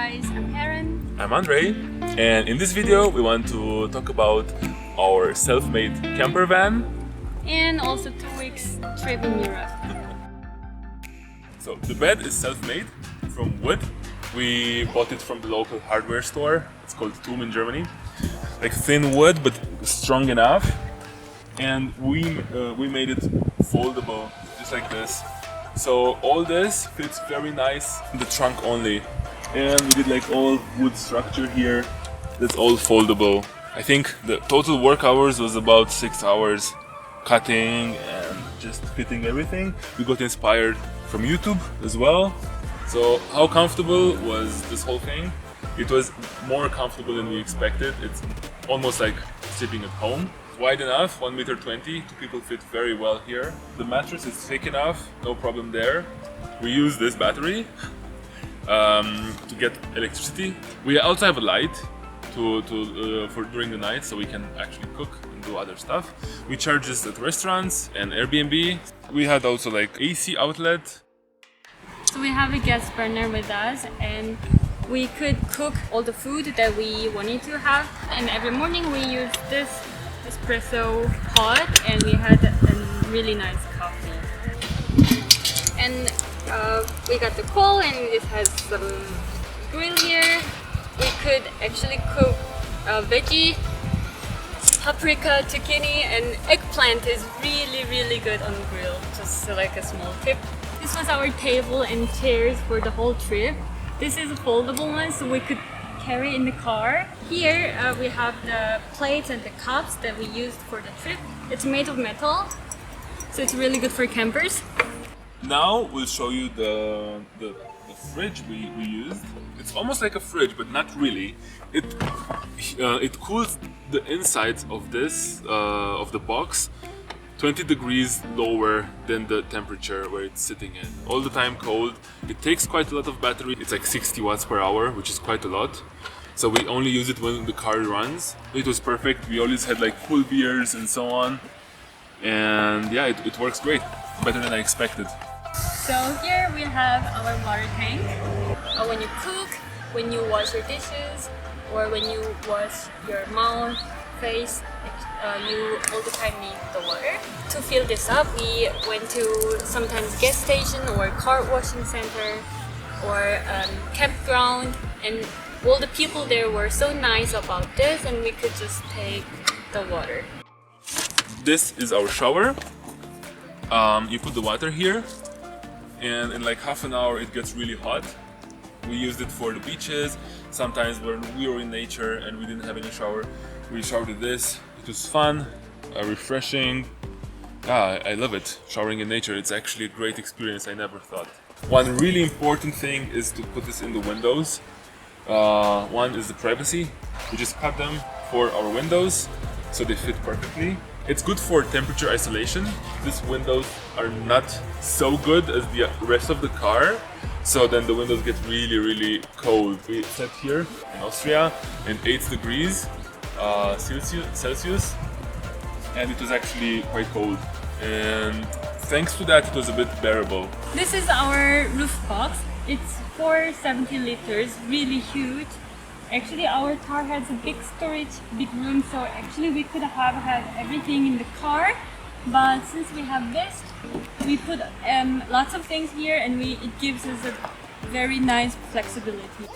guys, I'm Karen. I'm Andre, and in this video we want to talk about our self-made camper van And also 2 weeks trip in Europe. So the bed is self-made from wood. We bought it from the local hardware store. It's called Toom in Germany. Like thin wood but strong enough. And we made it foldable, just like this. So all this fits very nice in the trunk only. And we did like all wood structure here. That's all foldable. I think the total work hours was about 6 hours, cutting and just fitting everything. We got inspired from YouTube as well. So how comfortable was this whole thing? It was more comfortable than we expected. It's almost like sleeping at home. Wide enough, 1.20 meters. Two people fit very well here. The mattress is thick enough, no problem there. We use this battery to get electricity. We also have a light for during the night, so we can actually cook and do other stuff. We charge this at restaurants and Airbnb. We had also like AC outlet. So we have a gas burner with us and we could cook all the food that we wanted to have. And every morning we use this espresso pot and we had a really nice coffee. And we got the coal and it has some grill here. We could actually cook veggie, paprika, zucchini, and eggplant is really good on the grill. Just like a small tip. This was our table and chairs for the whole trip. This is a foldable one, so we could carry in the car. Here we have the plates and the cups that we used for the trip. It's made of metal, so it's really good for campers. Now we'll show you the fridge we used. It's almost like a fridge, but not really. It cools the insides of this of the box 20 degrees lower than the temperature where it's sitting in. All the time cold. It takes quite a lot of battery. It's like 60 watts per hour, which is quite a lot. So we only use it when the car runs. It was perfect. We always had like cool beers and so on. And yeah, it works great. Better than I expected. So here we have our water tank. When you cook, when you wash your dishes, or when you wash your mouth, face, you all the time need the water. To fill this up, we went to sometimes gas station or car washing center or campground, and all the people there were so nice about this, and we could just take the water. This is our shower. You put the water here, and in like half an hour it gets really hot. We used it for the beaches. Sometimes when we were in nature and we didn't have any shower, we showered with this. It was fun, refreshing. I love it, showering in nature. It's actually a great experience, I never thought. One really important thing is to put this in the windows. One is the privacy. We just cut them for our windows so they fit perfectly. It's good for temperature isolation. These windows are not so good as the rest of the car, so then the windows get really cold. We sat here in Austria in 8 degrees Celsius, and it was actually quite cold. And thanks to that, it was a bit bearable. This is our roof box. It's 470 liters, really huge. Actually, our car has a big storage, big room, so actually we could have had everything in the car. But since we have this, we put lots of things here, and it gives us a very nice flexibility.